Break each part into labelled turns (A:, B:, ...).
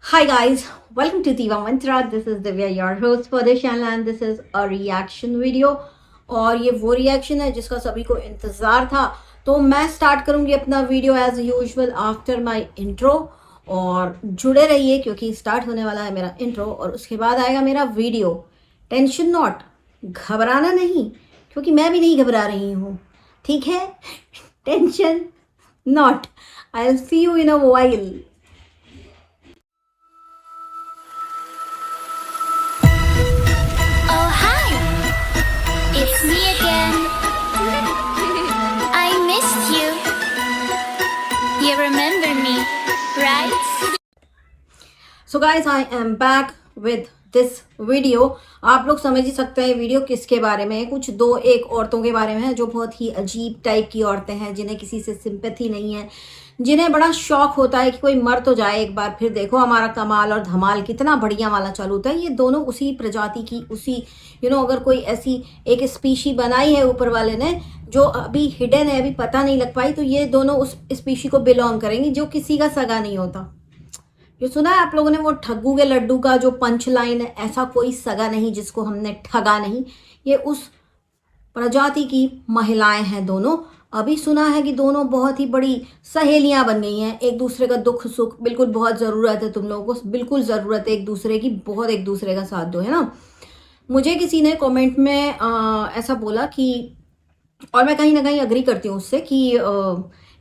A: Hi guys, welcome to Diva Mantra. This is Divya, your host for the channel, and this is a reaction video. और ये वो reaction है जिसका सभी को इंतज़ार था। तो मैं स्टार्ट करूँगी अपना video as usual after my intro, और जुड़े रहिए क्योंकि स्टार्ट होने वाला है मेरा इंट्रो और उसके बाद आएगा मेरा वीडियो। टेंशन नॉट, घबराना नहीं, क्योंकि मैं भी नहीं घबरा रही हूँ, ठीक है। Tension not. I will see you in a while.
B: Oh, hi! It's me again. I missed you. You remember me, right?
A: So guys I am back with this video. आप लोग समझ ही सकते हैं वीडियो किसके बारे में है। कुछ दो एक औरतों के बारे में है जो बहुत ही अजीब टाइप की औरतें हैं, जिन्हें किसी से सिंपैथी नहीं है, जिन्हें बड़ा शौक होता है कि कोई मर तो जाए एक बार, फिर देखो हमारा कमाल और धमाल कितना बढ़िया वाला चालू होता है। ये दोनों उसी प्रजाति की, उसी अगर कोई ऐसी एक स्पीशी बनाई है ऊपर वाले ने जो अभी हिडन है, अभी पता नहीं लग पाई, तो ये दोनों उस स्पीशी को बिलोंग करेंगी जो किसी का सगा नहीं होता। जो सुना है आप लोगों ने वो ठग्गू के लड्डू का जो पंच लाइन है, ऐसा कोई सगा नहीं जिसको हमने ठगा नहीं। ये उस प्रजाति की महिलाएं हैं दोनों। अभी सुना है कि दोनों बहुत ही बड़ी सहेलियां बन गई हैं, एक दूसरे का दुख सुख, बिल्कुल बहुत ज़रूरत है तुम लोगों को, बिल्कुल ज़रूरत है एक दूसरे की, बहुत एक दूसरे का साथ दो, है ना। मुझे किसी ने कमेंट में ऐसा बोला कि, और मैं कहीं ना कहीं अग्री करती हूँ उससे, कि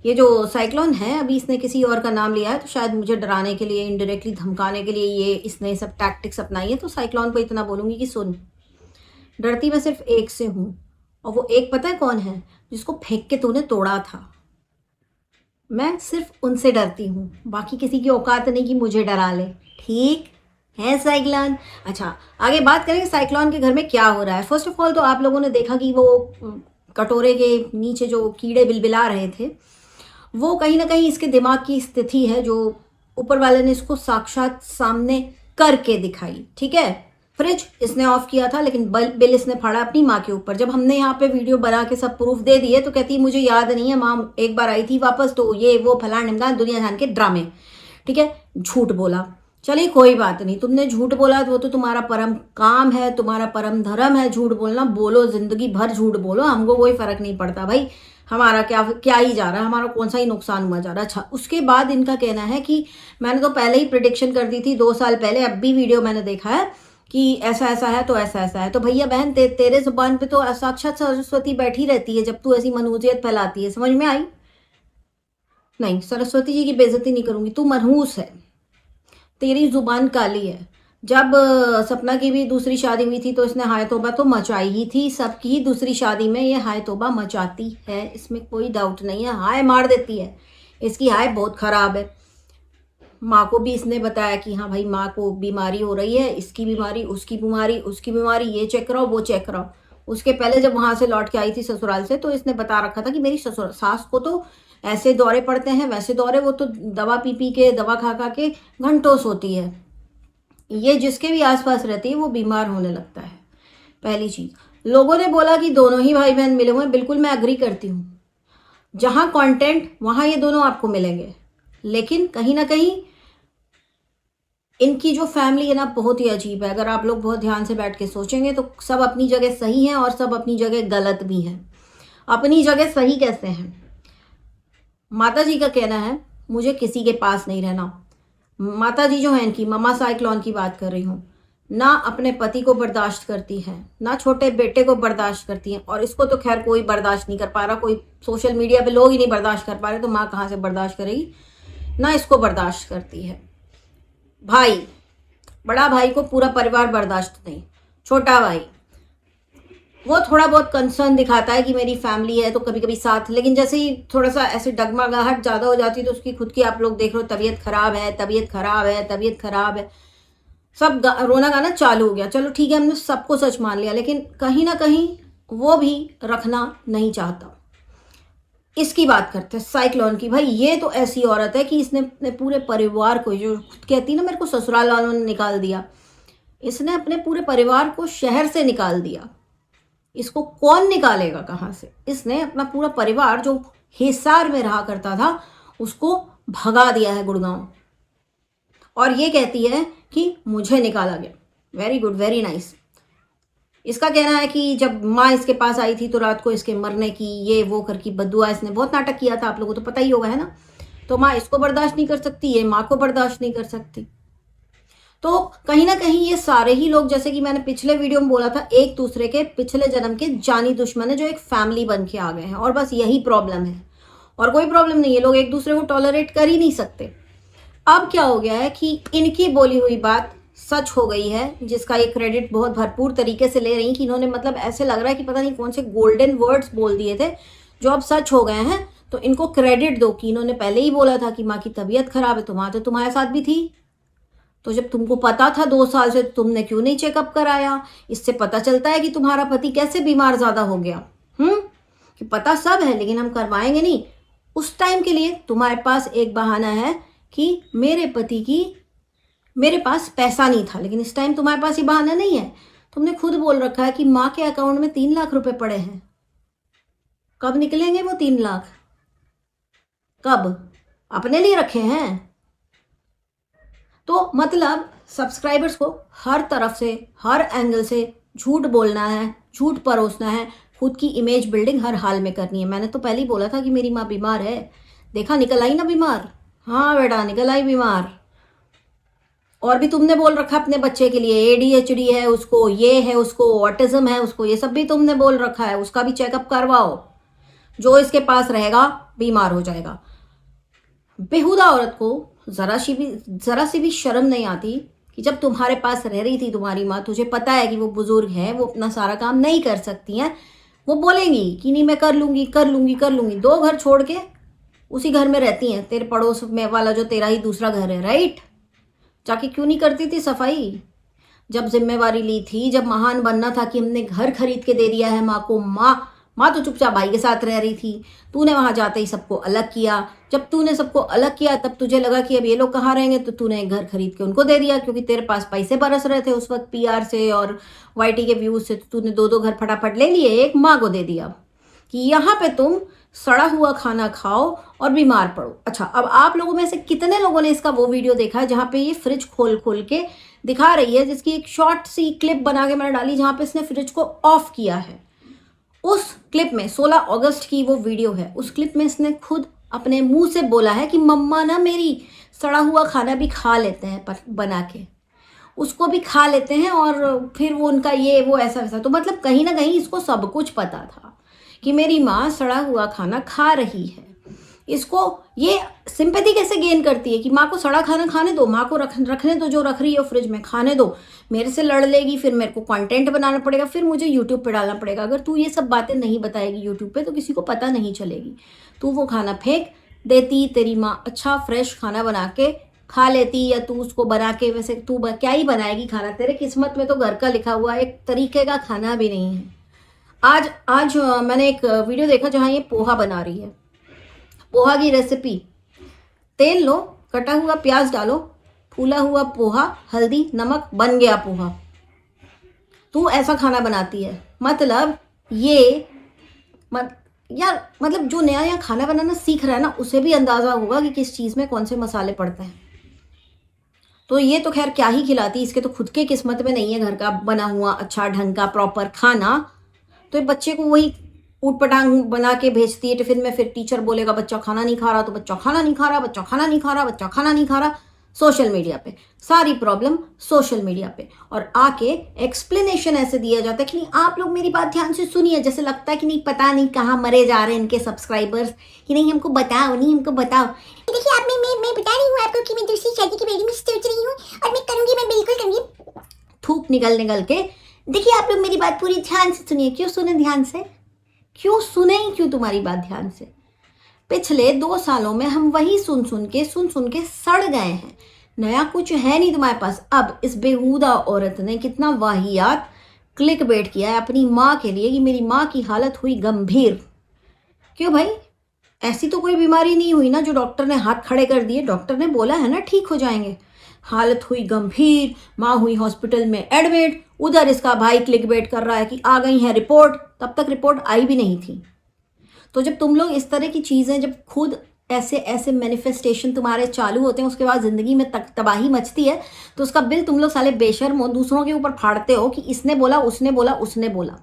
A: ये जो साइक्लोन है अभी इसने किसी और का नाम लिया है, तो शायद मुझे डराने के लिए, इनडायरेक्टली धमकाने के लिए ये इसने सब टैक्टिक्स अपनाई है। तो साइक्लोन को इतना बोलूँगी कि सुन, डरती मैं सिर्फ एक से हूँ, और वो एक पता है कौन है? जिसको फेंक के तूने तोड़ा था। मैं सिर्फ उनसे डरती हूँ, बाकी किसी की औकात नहीं कि मुझे डरा ले, ठीक है साइक्लोन। अच्छा, आगे बात करें साइक्लोन के घर में क्या हो रहा है। फर्स्ट ऑफ ऑल तो आप लोगों ने देखा कि वो कटोरे के नीचे जो कीड़े बिलबिला रहे थे, वो कहीं ना कहीं इसके दिमाग की स्थिति है जो ऊपर वाले ने इसको साक्षात सामने करके दिखाई, ठीक है। फ्रिज इसने ऑफ किया था, लेकिन बिल इसने फाड़ा अपनी माँ के ऊपर। जब हमने यहाँ पे वीडियो बना के सब प्रूफ दे दिए तो कहती है मुझे याद नहीं है, माँ एक बार आई थी वापस, तो ये वो फलान ढिमकान दुनिया जान के ड्रामे, ठीक है। झूठ बोला, चलिए कोई बात नहीं, तुमने झूठ बोला वो तो तुम्हारा परम काम है, तुम्हारा परम धर्म है झूठ बोलना। बोलो, जिंदगी भर झूठ बोलो, हमको कोई फर्क नहीं पड़ता भाई। हमारा क्या क्या ही जा रहा है, हमारा कौन सा ही नुकसान हुआ जा रहा है। अच्छा, उसके बाद इनका कहना है कि मैंने तो पहले ही प्रिडिक्शन कर दी थी 2 साल पहले, अब भी वीडियो मैंने देखा है कि ऐसा ऐसा है तो ऐसा ऐसा है। तो भैया बहन तेरे जुबान पे तो साक्षात सरस्वती बैठी रहती है जब तू ऐसी मनहूसियत फैलाती है, समझ में आई? नहीं, सरस्वती जी की बेइज्जती नहीं करूंगी, तू मनहूस है, तेरी जुबान काली है। जब सपना की भी दूसरी शादी हुई थी तो इसने हाय तौबा तो मचाई ही थी, सबकी ही दूसरी शादी में ये हाय तौबा मचाती है, इसमें कोई डाउट नहीं है। हाय मार देती है, इसकी हाय बहुत खराब है। माँ को भी इसने बताया कि हाँ भाई माँ को बीमारी हो रही है, इसकी बीमारी, उसकी बीमारी, उसकी बीमारी, ये चेक कराओ वो चेक कराओ। उसके पहले जब वहां से लौट के आई थी ससुराल से, तो इसने बता रखा था कि मेरी ससुर सास को तो ऐसे दौरे पड़ते हैं, वैसे दौरे, वो तो दवा पी पी के, दवा खा खा के घंटों सोती है। ये जिसके भी आसपास रहती है वो बीमार होने लगता है। पहली चीज, लोगों ने बोला कि दोनों ही भाई बहन मिले हुए हैं, बिल्कुल मैं अग्री करती हूँ। जहां कंटेंट वहां ये दोनों आपको मिलेंगे, लेकिन कहीं ना कहीं इनकी जो फैमिली है ना बहुत ही अजीब है। अगर आप लोग बहुत ध्यान से बैठ के सोचेंगे तो सब अपनी जगह सही हैं और सब अपनी जगह गलत भी हैं। अपनी जगह सही कैसे हैं? माता जी का कहना है मुझे किसी के पास नहीं रहना। माता जी जो है इनकी, ममा साइक्लोन की बात कर रही हूँ, ना अपने पति को बर्दाश्त करती हैं, ना छोटे बेटे को बर्दाश्त करती हैं, और इसको तो खैर कोई बर्दाश्त नहीं कर पा रहा, कोई सोशल मीडिया पे लोग ही नहीं बर्दाश्त कर पा रहे, तो माँ कहाँ से बर्दाश्त करेगी। ना इसको बर्दाश्त करती है भाई, बड़ा भाई को पूरा परिवार बर्दाश्त नहीं, छोटा भाई वो थोड़ा बहुत कंसर्न दिखाता है कि मेरी फैमिली है तो कभी कभी साथ, लेकिन जैसे ही थोड़ा सा ऐसे डगमगाहट ज़्यादा हो जाती है तो उसकी खुद की, आप लोग देख रहे हो, तबीयत खराब है, तबीयत खराब है, तबीयत खराब है, सब रोना गाना चालू हो गया। चलो ठीक है, हमने सबको सच मान लिया, लेकिन कहीं ना कहीं वो भी रखना नहीं चाहता। इसकी बात करते हैं साइक्लोन की। भाई ये तो ऐसी औरत है कि इसने अपने पूरे परिवार को, जो खुद कहती है ना मेरे को ससुराल वालों ने निकाल दिया, इसने अपने पूरे परिवार को शहर से निकाल दिया। इसको कौन निकालेगा कहाँ से? इसने अपना पूरा परिवार जो हिसार में रहा करता था उसको भगा दिया है गुड़गांव। और ये कहती है कि मुझे निकाला गया। Very good, very nice. इसका कहना है कि जब माँ इसके पास आई थी तो रात को इसके मरने की ये वो करके बद्दुआ, इसने बहुत नाटक किया था, आप लोगों को तो पता ही होगा, है ना। तो माँ इसको बर्दाश्त नहीं कर सकती, ये माँ को बर्दाश्त नहीं कर सकती। तो कहीं ना कहीं ये सारे ही लोग, जैसे कि मैंने पिछले वीडियो में बोला था, एक दूसरे के पिछले जन्म के जानी दुश्मन है जो एक फैमिली बन के आ गए हैं, और बस यही प्रॉब्लम है और कोई प्रॉब्लम नहीं है। लोग एक दूसरे को टॉलरेट कर ही नहीं सकते। अब क्या हो गया है कि इनकी बोली हुई बात सच हो गई है, जिसका ये क्रेडिट बहुत भरपूर तरीके से ले रही कि इन्होंने, मतलब ऐसे लग रहा है कि पता नहीं कौन से गोल्डन वर्ड्स बोल दिए थे जो अब सच हो गए हैं। तो इनको क्रेडिट दो कि इन्होंने पहले ही बोला था कि माँ की तबीयत खराब है, तो माँ तो तुम्हारे साथ भी थी। तो जब तुमको पता था 2 साल से, तो तुमने क्यों नहीं चेकअप कराया? इससे पता चलता है कि तुम्हारा पति कैसे बीमार ज्यादा हो गया। कि पता सब है लेकिन हम करवाएंगे नहीं। उस टाइम के लिए तुम्हारे पास एक बहाना है कि मेरे पास पैसा नहीं था, लेकिन इस टाइम तुम्हारे पास ये बहाना नहीं है। तुमने खुद बोल रखा है कि माँ के अकाउंट में 3 लाख रुपए पड़े हैं। कब निकलेंगे वो 3 लाख? कब? अपने लिए रखे हैं? तो मतलब सब्सक्राइबर्स को हर तरफ से, हर एंगल से झूठ बोलना है, झूठ परोसना है, खुद की इमेज बिल्डिंग हर हाल में करनी है। मैंने तो पहले ही बोला था कि मेरी माँ बीमार है, देखा निकल आई ना बीमार। हाँ बेटा, निकल आई बीमार। और भी तुमने बोल रखा अपने बच्चे के लिए ADHD है उसको, ये है उसको, ऑटिज्म है उसको, ये सब भी तुमने बोल रखा है। उसका भी चेकअप करवाओ। जो इसके पास रहेगा बीमार हो जाएगा। बेहुदा औरत को जरा सी भी शर्म नहीं आती कि जब तुम्हारे पास रह रही थी तुम्हारी माँ, तुझे पता है कि वो बुजुर्ग है, वो अपना सारा काम नहीं कर सकती हैं, वो बोलेंगी कि नहीं मैं कर लूंगी कर लूंगी कर लूंगी। 2 घर छोड़ के उसी घर में रहती हैं, तेरे पड़ोस में वाला जो तेरा ही दूसरा घर है, राइट। जाके क्यों नहीं करती थी सफाई? जब जिम्मेवारी ली थी, जब महान बनना था कि हमने घर खरीद के दे दिया है माँ को, माँ तो चुपचाप भाई के साथ रह रही थी। तूने वहां जाते ही सबको अलग किया। जब तूने सबको अलग किया तब तुझे लगा कि अब ये लोग कहाँ रहेंगे, तो तूने एक घर खरीद के उनको दे दिया, क्योंकि तेरे पास पैसे बरस रहे थे उस वक्त PR से और YT के व्यूज से। तो तूने 2-2 घर फटाफट ले लिए, एक माँ को दे दिया कि यहाँ पे तुम सड़ा हुआ खाना खाओ और बीमार पड़ो। अच्छा, अब आप लोगों में से कितने लोगों ने इसका वो वीडियो देखा है जहाँ पे ये फ्रिज खोल के दिखा रही है, जिसकी एक शॉर्ट सी क्लिप बना के मैंने डाली, जहाँ पे इसने फ्रिज को ऑफ किया है। उस क्लिप में 16 अगस्त की वो वीडियो है। उस क्लिप में इसने खुद अपने मुंह से बोला है कि मम्मा ना मेरी सड़ा हुआ खाना भी खा लेते हैं बना के, उसको भी खा लेते हैं और फिर वो उनका ये वो ऐसा वैसा। तो मतलब कहीं ना कहीं इसको सब कुछ पता था कि मेरी माँ सड़ा हुआ खाना खा रही है। इसको ये सिंपैथी कैसे गेन करती है कि माँ को सड़ा खाना खाने दो, माँ को रखने दो, जो रख रही है फ्रिज में खाने दो। मेरे से लड़ लेगी, फिर मेरे को कंटेंट बनाना पड़ेगा, फिर मुझे यूट्यूब पे डालना पड़ेगा। अगर तू ये सब बातें नहीं बताएगी यूट्यूब पे तो किसी को पता नहीं चलेगी। तू वो खाना फेंक देती, तेरी माँ अच्छा फ्रेश खाना बना के खा लेती, या तू उसको बना के, वैसे तू क्या ही बनाएगी खाना, तेरे किस्मत में तो घर का लिखा हुआ एक तरीके का खाना भी नहीं है। आज मैंने एक वीडियो देखा जहाँ ये पोहा बना रही है। पोहा की रेसिपी, तेल लो, कटा हुआ प्याज डालो, फूला हुआ पोहा, हल्दी नमक, बन गया पोहा। तू ऐसा खाना बनाती है? मतलब ये यार, मतलब जो नया नया खाना बनाना सीख रहा है ना, उसे भी अंदाजा होगा कि किस चीज़ में कौन से मसाले पड़ते हैं। तो ये तो खैर क्या ही खिलाती, इसके तो खुद के किस्मत में नहीं है घर का बना हुआ अच्छा ढंग का प्रॉपर खाना। तो बच्चे को वही ऊट पटांग बना के भेजती है टिफिन में। फिर टीचर बोलेगा बच्चा खाना नहीं खा रहा, तो बच्चा खाना नहीं खा रहा, बच्चा खाना नहीं खा रहा, बच्चा खाना नहीं खा रहा। सोशल मीडिया पे सारी प्रॉब्लम, सोशल मीडिया पे। और आके एक्सप्लेनेशन ऐसे दिया जाता है कि नहीं आप लोग मेरी बात ध्यान से सुनिए, जैसे लगता है कि नहीं पता नहीं कहाँ मरे जा रहे हैं इनके सब्सक्राइबर्स, कि नहीं हमको बताओ, नहीं हमको बताओ।
C: देखिए आप मैं बता रही हूँ आपको कि मैं दूसरी शादी के बारे में सोच रही हूँ और मैं करूँगी, मैं बिल्कुल करूँगी।
A: थूक निकल के। देखिए आप लोग मेरी बात पूरी ध्यान से सुनिए। क्यों सुने ध्यान से? क्यों सुने ही क्यों तुम्हारी बात ध्यान से? पिछले 2 सालों में हम वही सुन सुन के सड़ गए हैं। नया कुछ है नहीं तुम्हारे पास। अब इस बेहुदा औरत ने कितना वाहियात क्लिक बेट किया है अपनी माँ के लिए कि मेरी माँ की हालत हुई गंभीर। क्यों भाई? ऐसी तो कोई बीमारी नहीं हुई ना जो डॉक्टर ने हाथ खड़े कर दिए। डॉक्टर ने बोला है ना ठीक हो जाएंगे। हालत हुई गंभीर, माँ हुई हॉस्पिटल में एडमिट। उधर इसका भाई क्लिक बेट कर रहा है कि आ गई है रिपोर्ट। तब तक रिपोर्ट आई भी नहीं थी। तो जब तुम लोग इस तरह की चीज़ें जब खुद ऐसे ऐसे मैनिफेस्टेशन तुम्हारे चालू होते हैं, उसके बाद ज़िंदगी में तबाही मचती है, तो उसका बिल तुम लोग साले बेशर्म हो दूसरों के ऊपर फाड़ते हो कि इसने बोला, उसने बोला, उसने बोला।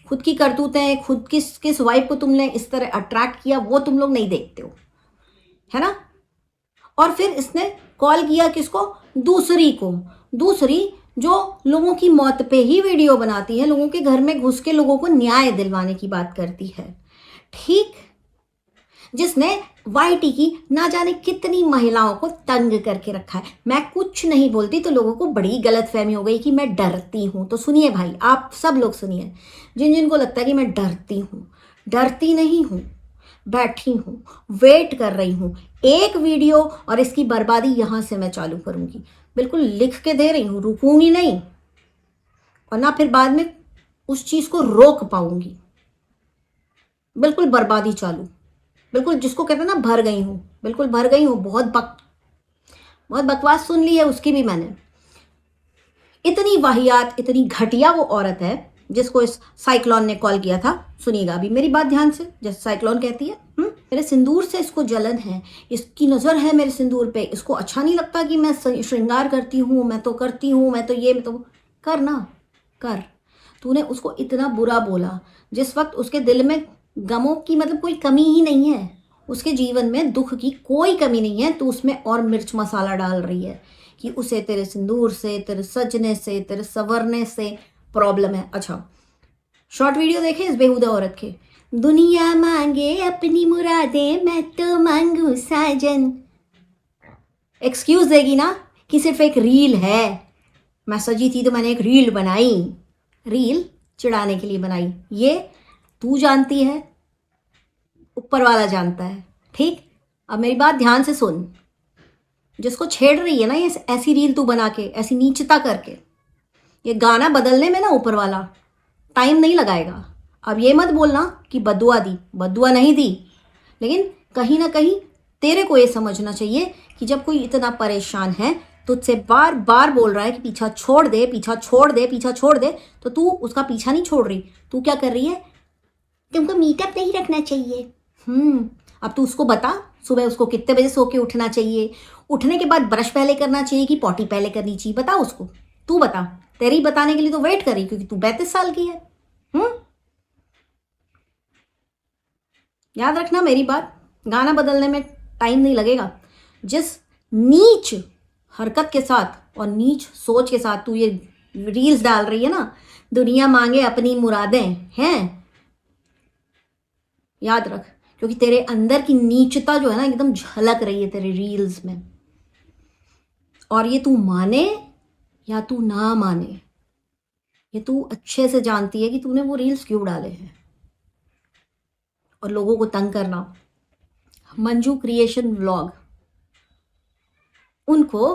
A: खुद की करतूतें, खुद किस वाइफ को तुमने इस तरह अट्रैक्ट किया वो तुम लोग नहीं देखते हो, है ना। और फिर इसने कॉल किया किसको? दूसरी को, दूसरी जो लोगों की मौत पे ही वीडियो बनाती है, लोगों के घर में घुस के लोगों को न्याय दिलवाने की बात करती है, ठीक, जिसने वाईटी की ना जाने कितनी महिलाओं को तंग करके रखा है। मैं कुछ नहीं बोलती तो लोगों को बड़ी गलतफहमी हो गई कि मैं डरती हूँ। तो सुनिए भाई, आप सब लोग सुनिए, जिन जिनको लगता है कि मैं डरती हूँ, डरती नहीं हूँ, बैठी हूँ, वेट कर रही हूँ एक वीडियो, और इसकी बर्बादी यहाँ से मैं चालू करूँगी। बिल्कुल लिख के दे रही हूँ, रुकूंगी नहीं, और ना फिर बाद में उस चीज़ को रोक पाऊंगी। बिल्कुल बर्बादी चालू, बिल्कुल जिसको कहते हैं ना भर गई हूँ, बिल्कुल भर गई हूँ। बहुत बकवास सुन ली है उसकी भी मैंने। इतनी वाहियात, इतनी घटिया वो औरत है जिसको इस साइक्लोन ने कॉल किया था। सुनिएगा अभी मेरी बात ध्यान से, जैसे साइक्लोन कहती है, मेरे सिंदूर से इसको जलन है, इसकी नज़र है मेरे सिंदूर पे, इसको अच्छा नहीं लगता कि मैं श्रृंगार करती हूँ, मैं तो करती हूँ, मैं तो ये, मैं तो कर ना कर। तूने उसको इतना बुरा बोला जिस वक्त उसके दिल में गमों की मतलब कोई कमी ही नहीं है, उसके जीवन में दुख की कोई कमी नहीं है, तो उसमें और मिर्च मसाला डाल रही है कि उसे तेरे सिंदूर से, तेरे सजने से, तेरे संवरने से प्रॉब्लम है। अच्छा, शॉर्ट वीडियो देखे इस बेहुदा औरत के। दुनिया मांगे अपनी मुरादें, मैं तो मांगू साजन। एक्सक्यूज देगी ना कि सिर्फ एक रील है, मैं सजी थी तो मैंने एक रील बनाई। रील चिढ़ाने के लिए बनाई, ये तू जानती है, ऊपर वाला जानता है, ठीक। अब मेरी बात ध्यान से सुन, जिसको छेड़ रही है ना ये ऐसी रील तू बना के, ऐसी नीचता करके, ये गाना बदलने में ना ऊपर वाला टाइम नहीं लगाएगा। अब ये मत बोलना कि बद्दुआ दी, बद्दुआ नहीं दी, लेकिन कहीं ना कहीं तेरे को ये समझना चाहिए कि जब कोई इतना परेशान है, तुझसे बार बार बोल रहा है कि पीछा छोड़ दे, पीछा छोड़ दे, पीछा छोड़ दे, तो तू उसका पीछा नहीं छोड़ रही। तू क्या कर रही है? तुमको मीटअप नहीं रखना चाहिए। अब तू उसको बता, सुबह उसको कितने बजे सो के उठना चाहिए, उठने के बाद ब्रश पहले करना चाहिए कि पॉटी पहले करनी चाहिए, बता उसको। तू बता, तेरी बताने के लिए तो वेट करी, क्योंकि तू 32 साल की है। याद रखना मेरी बात, गाना बदलने में टाइम नहीं लगेगा। जिस नीच हरकत के साथ और नीच सोच के साथ तू ये रील्स डाल रही है ना, दुनिया मांगे अपनी मुरादें हैं, याद रख, क्योंकि तेरे अंदर की नीचता जो है ना एकदम झलक रही है तेरे रील्स में। और ये तू माने या तू ना माने, ये तू अच्छे से जानती है कि तूने वो रील्स क्यों डाले हैं। और लोगों को तंग करना, मंजू क्रिएशन व्लॉग, उनको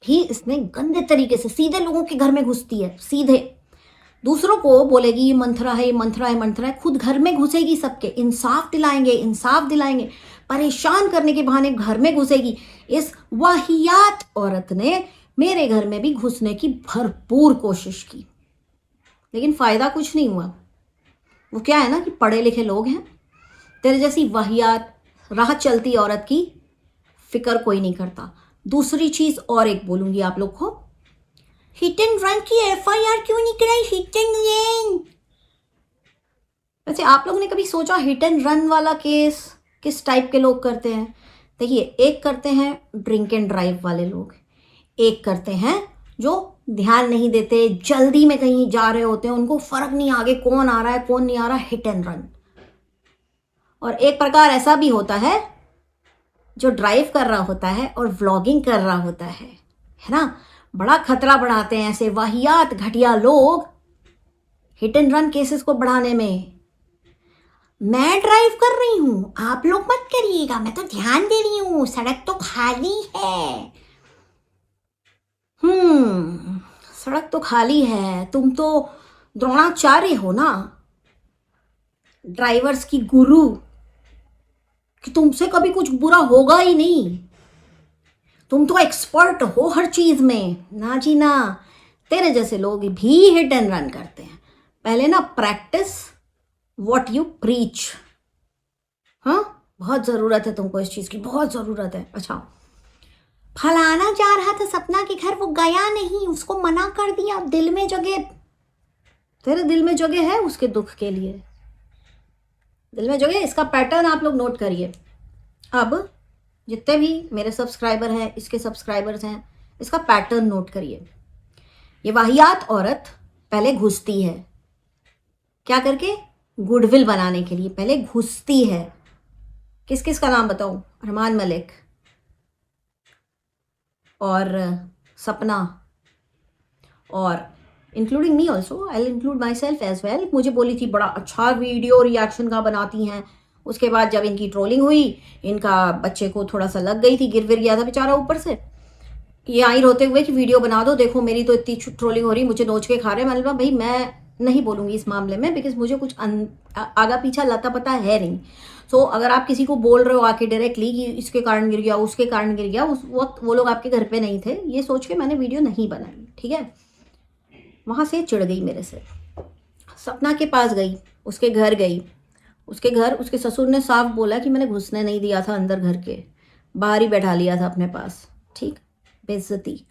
A: भी इसने गंदे तरीके से सीधे लोगों के घर में घुसती है, सीधे दूसरों को बोलेगी ये मंथरा है, ये मंथरा है, मंथरा है, खुद घर में घुसेगी, सबके इंसाफ दिलाएंगे, इंसाफ दिलाएंगे, परेशान करने के बहाने घर में घुसेगी। इस वाहियात औरत ने मेरे घर में भी घुसने की भरपूर कोशिश की, लेकिन फ़ायदा कुछ नहीं हुआ। वो क्या है ना कि पढ़े लिखे लोग हैं, तेरे जैसी वाहियात राह चलती औरत की फिक्र कोई नहीं करता। दूसरी चीज़ और एक बोलूँगी आप लोग को, हिट एंड रन की FIR क्यों नहीं कराई? हिट एंड रन, वैसे आप लोगों ने कभी सोचा हिट एंड रन वाला केस किस टाइप के लोग करते हैं? देखिए, एक करते हैं ड्रिंक एंड ड्राइव वाले लोग, एक करते हैं जो ध्यान नहीं देते, जल्दी में कहीं जा रहे होते हैं, उनको फर्क नहीं आगे कौन आ रहा है कौन नहीं आ रहा, हिट एंड रन। और एक प्रकार ऐसा भी होता है जो ड्राइव कर रहा होता है और व्लॉगिंग कर रहा होता है ना। बड़ा खतरा बढ़ाते हैं ऐसे वाहियात घटिया लोग हिट एंड रन केसेस को बढ़ाने में। मैं ड्राइव कर रही हूँ, आप लोग मत करिएगा, मैं तो ध्यान दे रही हूँ, सड़क तो खाली है। सड़क तो खाली है, तुम तो द्रोणाचार्य हो ना, ड्राइवर्स की गुरु, कि तुमसे कभी कुछ बुरा होगा ही नहीं, तुम तो एक्सपर्ट हो हर चीज में। ना जी ना, तेरे जैसे लोग भी हिट एंड रन करते हैं। पहले ना प्रैक्टिस व्हाट यू प्रीच, हाँ, बहुत ज़रूरत है तुमको इस चीज़ की, बहुत ज़रूरत है। अच्छा, फलाना जा रहा था सपना के घर, वो गया नहीं, उसको मना कर दिया। दिल में जगह, तेरे दिल में जगह है उसके दुख के लिए, दिल में जगह। इसका पैटर्न आप लोग नोट करिए। अब जितने भी मेरे सब्सक्राइबर हैं, इसके सब्सक्राइबर्स हैं, इसका पैटर्न नोट करिए। ये वाहियात औरत पहले घुसती है, क्या करके? गुडविल बनाने के लिए पहले घुसती है। किस किस का नाम बताऊं? अरमान मलिक और सपना, और including me also, I will include myself as well. मुझे बोली थी बड़ा अच्छा वीडियो रिएक्शन का बनाती हैं। उसके बाद जब इनकी ट्रोलिंग हुई, इनका बच्चे को थोड़ा सा लग गई थी, गिर विर गया था बेचारा ऊपर से। ये आई रोते हुए कि वीडियो बना दो, देखो मेरी तो इतनी ट्रोलिंग हो रही, मुझे नोच के खा रहे हैं। मैंने कहा भाई मैं नहीं बोलूँगी इस मामले में, बिकॉज मुझे कुछ आगा पीछा लता पता है नहीं। सो अगर आप किसी को बोल रहे हो आके डायरेक्टली कि इसके कारण गिर गया, उसके कारण गिर गया, उस वक्त वो लोग आपके घर पे नहीं थे, ये सोच के मैंने वीडियो नहीं बनाई, ठीक है। वहाँ से चिढ़ गई मेरे से, सपना के पास गई, उसके घर गई। उसके घर उसके ससुर ने साफ बोला कि मैंने घुसने नहीं दिया था अंदर घर के, बाहर ही बैठा लिया था अपने पास, ठीक। बेइज्जती,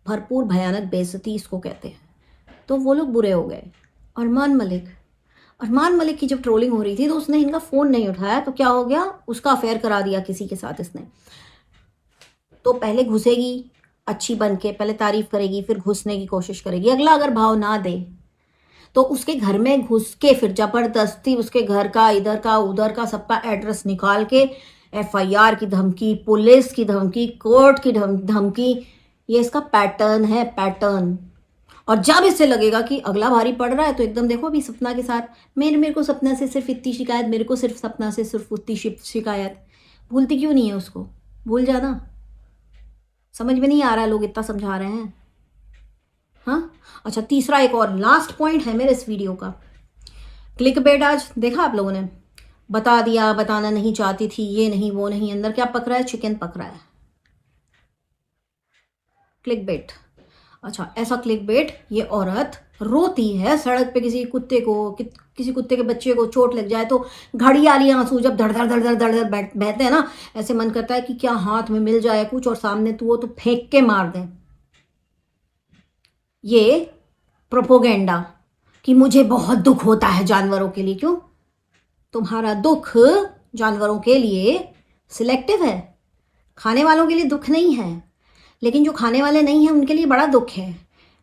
A: भरपूर भयानक बेइज्जती इसको कहते हैं। तो वो लोग बुरे हो गए। अरमान मलिक की जब ट्रोलिंग हो रही थी तो उसने इनका फ़ोन नहीं उठाया, तो क्या हो गया? उसका अफेयर करा दिया किसी के साथ इसने। तो पहले घुसेगी अच्छी बन के, पहले तारीफ करेगी, फिर घुसने की कोशिश करेगी। अगला अगर भाव ना दे तो उसके घर में घुस के फिर ज़बरदस्ती उसके घर का, इधर का, उधर का, सबका एड्रेस निकाल के FIR की धमकी, पुलिस की धमकी, कोर्ट की धमकी। ये इसका पैटर्न है, पैटर्न। और जब इससे लगेगा कि अगला भारी पड़ रहा है तो एकदम देखो अभी सपना के साथ, मेरे को सपना से सिर्फ इतनी शिकायत, मेरे को सिर्फ सपना से सिर्फ उतनी शिकायत। भूलती क्यों नहीं है उसको? भूल जाना। समझ में नहीं आ रहा, लोग इतना समझा रहे हैं। हाँ, अच्छा, तीसरा एक और लास्ट पॉइंट है मेरे इस वीडियो का। क्लिकबेट आज देखा आप लोगों ने? बता दिया, बताना नहीं चाहती थी, ये नहीं वो नहीं, अंदर क्या पक रहा है? चिकन पक रहा है। क्लिकबेट। अच्छा, ऐसा क्लिकबेट, ये औरत रोती है सड़क पे, किसी कुत्ते को, किसी कुत्ते के बच्चे को चोट लग जाए तो घड़ियाली आंसू जब धड़ धड़ धड़ धड़ धड़ धड़ बहते हैं ना, ऐसे मन करता है कि क्या हाथ में मिल जाए कुछ और सामने तू हो तो फेंक के मार दें। ये प्रोपोगेंडा कि मुझे बहुत दुख होता है जानवरों के लिए। क्यों? तुम्हारा दुख जानवरों के लिए सिलेक्टिव है, खाने वालों के लिए दुख नहीं है, लेकिन जो खाने वाले नहीं हैं उनके लिए बड़ा दुख है।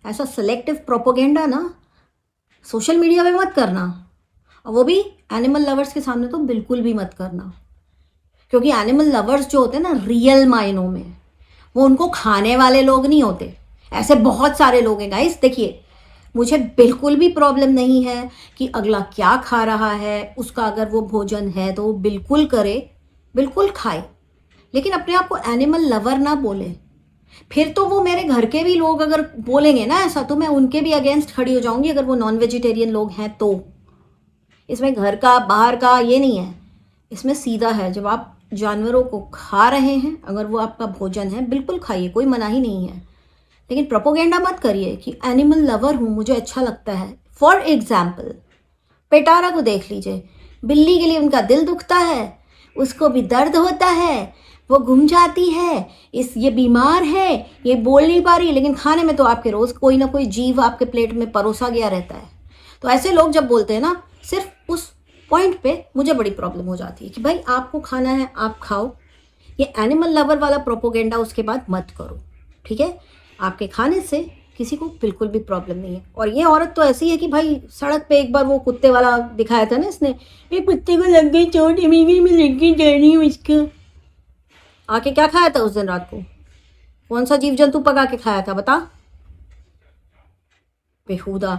A: ऐसा सिलेक्टिव प्रोपोगेंडा ना सोशल मीडिया पे मत करना, और वो भी एनिमल लवर्स के सामने तो बिल्कुल भी मत करना। क्योंकि एनिमल लवर्स जो होते हैं ना रियल मायनों में, वो उनको खाने वाले लोग नहीं होते। ऐसे बहुत सारे लोग हैं गाइस। देखिए, मुझे बिल्कुल भी प्रॉब्लम नहीं है कि अगला क्या खा रहा है, उसका अगर वो भोजन है तो वो बिल्कुल करे, बिल्कुल खाए, लेकिन अपने आप को एनिमल लवर ना बोले। फिर तो वो मेरे घर के भी लोग अगर बोलेंगे ना ऐसा, तो मैं उनके भी अगेंस्ट खड़ी हो जाऊंगी, अगर वो नॉन वेजिटेरियन लोग हैं तो। इसमें घर का बाहर का ये नहीं है, इसमें सीधा है। जब आप जानवरों को खा रहे हैं, अगर वो आपका भोजन है, बिल्कुल खाइए, कोई मनाही नहीं है, लेकिन प्रोपोगेंडा मत करिए कि एनिमल लवर हूँ, मुझे अच्छा लगता है। फॉर एग्जाम्पल, पेटारा को देख लीजिए, बिल्ली के लिए उनका दिल दुखता है, उसको भी दर्द होता है, वो घूम जाती है, ये बीमार है, ये बोल नहीं पा रही, लेकिन खाने में तो आपके रोज़ कोई ना कोई जीव आपके प्लेट में परोसा गया रहता है। तो ऐसे लोग जब बोलते हैं ना, सिर्फ उस पॉइंट पे मुझे बड़ी प्रॉब्लम हो जाती है कि भाई आपको खाना है आप खाओ, ये एनिमल लवर वाला प्रोपोगेंडा उसके बाद मत करो, ठीक है। आपके खाने से किसी को बिल्कुल भी प्रॉब्लम नहीं है। और ये औरत तो ऐसी है कि भाई सड़क पे एक बार वो कुत्ते वाला दिखाया था ना इसने, ये कुत्ते को लग गई चोट, इमीग्री में लेके जा रही हूँ इसको। आके क्या खाया था उस दिन रात को? कौन सा जीव जंतु पका के खाया था बता? बेहुदा।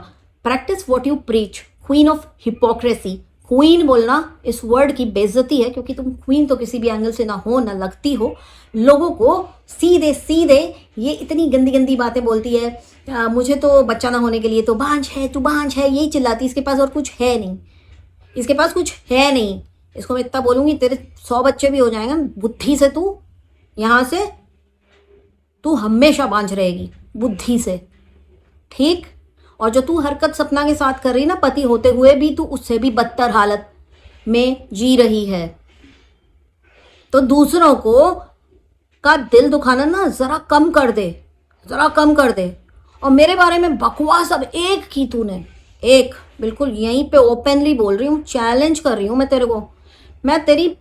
A: Practice what you preach, queen of hypocrisy. Queen बोलना इस वर्ड की बेइज्जती है, क्योंकि तुम क्वीन तो किसी भी एंगल से ना हो, ना लगती हो। लोगों को सीधे सीधे ये इतनी गंदी गंदी बातें बोलती है। मुझे तो बच्चा ना होने के लिए तो बांझ है, तू बांझ है, यही चिल्लाती। इसके पास और कुछ है नहीं, इसके पास कुछ है नहीं। इसको मैं इतना बोलूँगी तेरे 100 बच्चे भी हो जाएंगे बुद्धि से, तू यहाँ से तू हमेशा बांझ रहेगी बुद्धि से, ठीक। और जो तू हरकत सपना के साथ कर रही ना, पति होते हुए भी तू उससे भी बदतर हालत में जी रही है। तो दूसरों को का दिल दुखाना ना जरा कम कर दे, जरा कम कर दे। और मेरे बारे में बकवास अब एक की तूने, एक, बिल्कुल यहीं पे ओपनली बोल रही हूँ, चैलेंज कर रही हूँ मैं तेरे को, मैं तेरी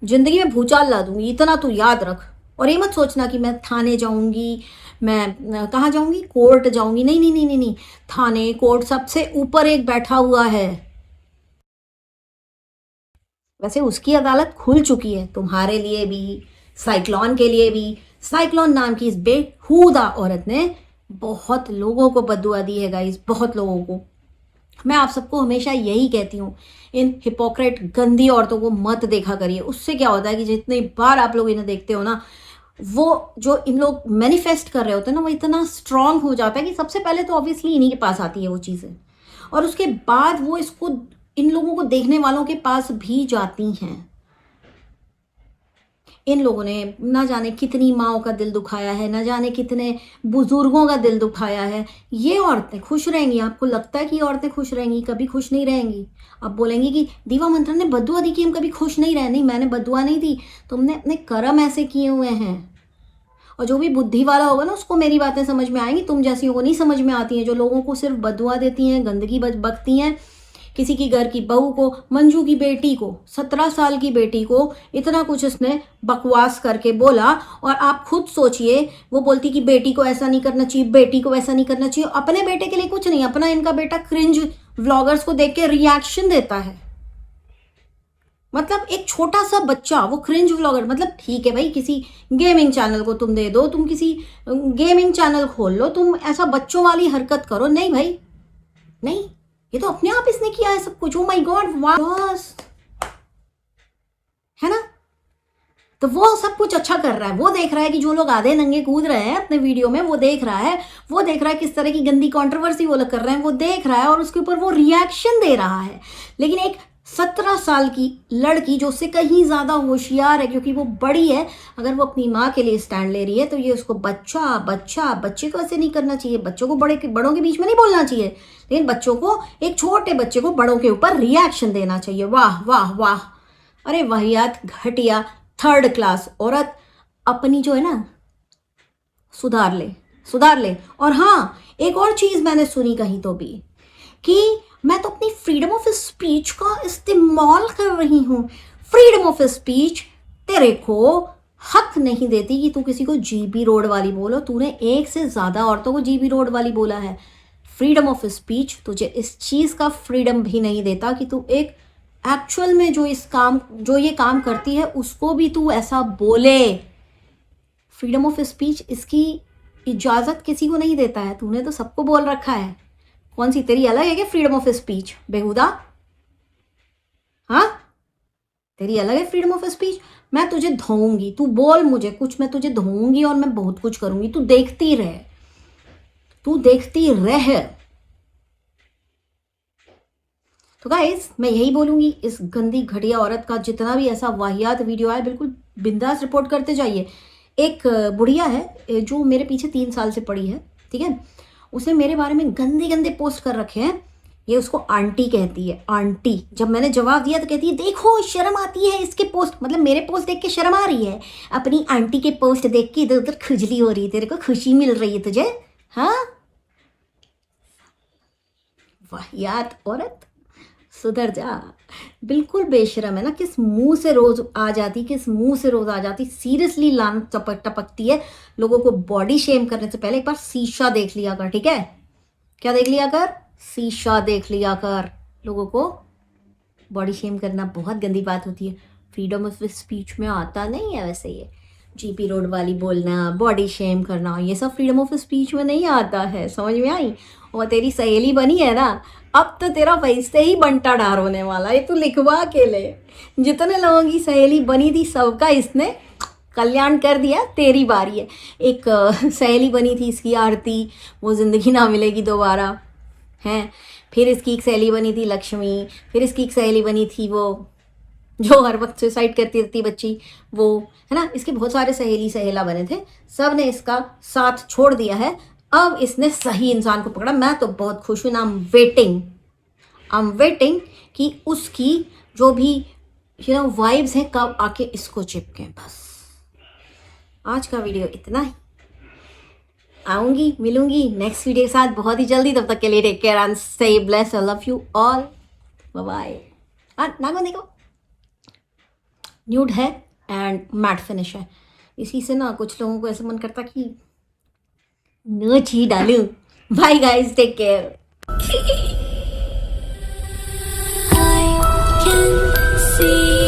A: जिंदगी में भूचाल ला दूंगी, इतना तू याद रख। और ये मत सोचना कि मैं थाने जाऊंगी, मैं कहाँ जाऊंगी, कोर्ट जाऊंगी, नहीं नहीं नहीं नहीं नहीं, थाने कोर्ट सबसे ऊपर एक बैठा हुआ है। वैसे उसकी अदालत खुल चुकी है तुम्हारे लिए भी, साइक्लोन के लिए भी। साइक्लोन नाम की इस बेहुदा औरत ने बहुत लोगों को बद्दुआ दी है गाइस, बहुत लोगों को। मैं आप सबको हमेशा यही कहती हूँ, इन हिपोक्रेट गंदी औरतों को मत देखा करिए। उससे क्या होता है कि जितनी बार आप लोग इन्हें देखते हो ना, वो जो इन लोग मैनिफेस्ट कर रहे होते हैं ना, वो इतना स्ट्रांग हो जाता है कि सबसे पहले तो ऑब्वियसली इन्हीं के पास आती है वो चीज़ें, और उसके बाद वो इसको इन लोगों को देखने वालों के पास भी जाती हैं। इन लोगों ने ना जाने कितनी माओं का दिल दुखाया है, ना जाने कितने बुजुर्गों का दिल दुखाया है। ये औरतें खुश रहेंगी? आपको लगता है कि ये औरतें खुश रहेंगी? कभी खुश नहीं रहेंगी। अब बोलेंगी कि दीवा मंत्रा ने बद्दुआ दी कि हम कभी खुश नहीं रहे। नहीं, मैंने बद्दुआ नहीं दी, तुमने अपने कर्म ऐसे किए हुए हैं। और जो भी बुद्धि वाला होगा ना, उसको मेरी बातें समझ में आएंगी, तुम जैसी को नहीं समझ में आती हैं, जो लोगों को सिर्फ बद्दुआ देती हैं, गंदगी बकती हैं। किसी की घर की बहू को, मंजू की बेटी को, 17 साल की बेटी को इतना कुछ इसने बकवास करके बोला, और आप खुद सोचिए, वो बोलती कि बेटी को ऐसा नहीं करना चाहिए, बेटी को ऐसा नहीं करना चाहिए। अपने बेटे के लिए कुछ नहीं, अपना इनका बेटा क्रिंज व्लॉगर्स को देख के रिएक्शन देता है। मतलब एक छोटा सा बच्चा वो क्रिंज व्लॉगर, मतलब ठीक है भाई, किसी गेमिंग चैनल को तुम दे दो, तुम किसी गेमिंग चैनल खोल लो, तुम ऐसा बच्चों वाली हरकत करो। नहीं भाई नहीं, ये तो अपने आप इसने किया है सब कुछ। ओ माय गॉड, वाह, है ना। तो वो सब कुछ अच्छा कर रहा है, वो देख रहा है कि जो लोग आधे नंगे कूद रहे हैं अपने वीडियो में, वो देख रहा है, वो देख रहा है किस तरह की गंदी कंट्रोवर्सी वो लोग कर रहे हैं, वो देख रहा है, और उसके ऊपर वो रिएक्शन दे रहा है। लेकिन एक 17 साल की लड़की जो उससे कहीं ज्यादा होशियार है, क्योंकि वो बड़ी है, अगर वो अपनी माँ के लिए स्टैंड ले रही है, तो ये उसको बच्चा बच्चा, बच्चे को ऐसे नहीं करना चाहिए, बच्चों को बड़ों के बीच में नहीं बोलना चाहिए, लेकिन बच्चों को, एक छोटे बच्चे को बड़ों के ऊपर रिएक्शन देना चाहिए। वाह वाह वाह, अरे वाहियात, घटिया, थर्ड क्लास औरत। अपनी जो है ना, सुधार ले, सुधार ले। और हाँ, एक और चीज मैंने सुनी कहीं तो भी, कि मैं तो अपनी फ्रीडम ऑफ स्पीच का इस्तेमाल कर रही हूँ। फ्रीडम ऑफ स्पीच तेरे को हक नहीं देती कि तू किसी को जीबी रोड वाली बोलो। तूने एक से ज्यादा औरतों को जीबी रोड वाली बोला है। फ्रीडम ऑफ स्पीच तुझे इस चीज का फ्रीडम भी नहीं देता कि तू एक एक्चुअल में जो ये काम करती है उसको भी तू ऐसा बोले। फ्रीडम ऑफ स्पीच इसकी इजाजत किसी को नहीं देता है, तूने तो सबको बोल रखा है। कौन सी तेरी अलग है क्या फ्रीडम ऑफ स्पीच, बेहुदा? हाँ, तेरी अलग है फ्रीडम ऑफ स्पीच। मैं तुझे धोऊंगी, तू बोल मुझे कुछ, मैं तुझे धोऊंगी और मैं बहुत कुछ करूंगी। तू देखती रह, तू देखती रह। तो गाइस, मैं यही बोलूंगी, इस गंदी घटिया औरत का जितना भी ऐसा वाहियात वीडियो आए, बिल्कुल बिंदास रिपोर्ट करते जाइए। एक बुढ़िया है जो मेरे पीछे 3 साल से पड़ी है, ठीक है, उसने मेरे बारे में गंदे गंदे पोस्ट कर रखे हैं। ये उसको आंटी कहती है, आंटी। जब मैंने जवाब दिया तो कहती है देखो शर्म आती है इसके पोस्ट, मतलब मेरे पोस्ट देख के शर्म आ रही है, अपनी आंटी के पोस्ट देख के इधर उधर खुजली हो रही है, तेरे को खुशी मिल रही है तुझे? हाँ, वाहियात औरत, सुधर जा। बिल्कुल बेशरम है ना, किस मुंह से रोज आ जाती, किस मुंह से रोज आ जाती। सीरियसली लान टपकती है। लोगों को बॉडी शेम करने से पहले एक बार शीशा देख लिया कर, ठीक है? क्या देख लिया कर? शीशा देख लिया कर। लोगों को बॉडी शेम करना बहुत गंदी बात होती है। फ्रीडम ऑफ स्पीच में आता नहीं है वैसे ये जीपी रोड वाली बोलना, बॉडी शेम करना, ये सब फ्रीडम ऑफ स्पीच में नहीं आता है। समझ में आई? और तेरी सहेली बनी है ना, अब तो तेरा वैसे ही बंटा ढार होने वाला है। तू लिखवा के ले, जितने लोगों की सहेली बनी थी सबका इसने कल्याण कर दिया, तेरी बारी है। एक सहेली बनी थी इसकी आरती, वो जिंदगी ना मिलेगी दोबारा, हैं। फिर इसकी एक सहेली बनी थी लक्ष्मी, फिर इसकी एक सहेली बनी थी वो जो हर वक्त सुसाइड करती रहती बच्ची, वो है ना। इसके बहुत सारे सहेली सहेला बने थे, सब ने इसका साथ छोड़ दिया है। अब इसने सही इंसान को पकड़ा। मैं तो बहुत खुश हूँ। आई एम वेटिंग कि उसकी जो भी वाइब्स हैं, कब आके इसको चिपके। बस आज का वीडियो इतना ही। आऊंगी, मिलूंगी नेक्स्ट वीडियो के साथ बहुत ही जल्दी। तब तक के लिए take care and stay blessed. I love you all. Bye bye. नागो देखो, न्यूड है एंड मैट फिनिश है। इसी से ना कुछ लोगों को ऐसा मन करता कि नोच ही डालूं। Bye guys, take care.
B: I can see